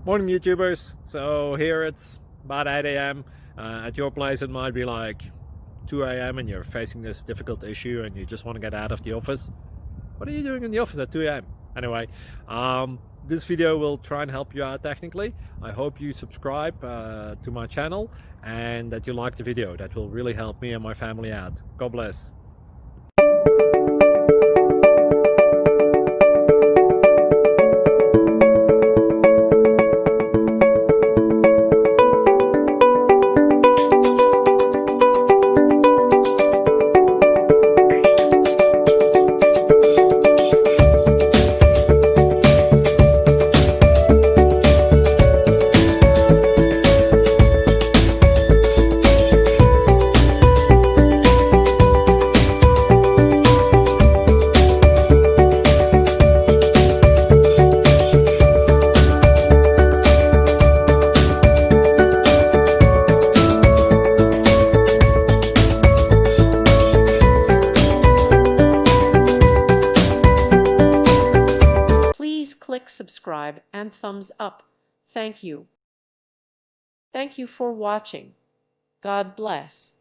Morning YouTubers. So here it's about 8 a.m. At your place it might be like 2 a.m. and you're facing this difficult issue and you just want to get out of the office. What are you doing in the office at 2 a.m.? Anyway, this video will try and help you out technically. I hope you subscribe to my channel and that you like the video. That will really help me and my family out. God bless. Please click subscribe and thumbs up. Thank you. Thank you for watching. God bless.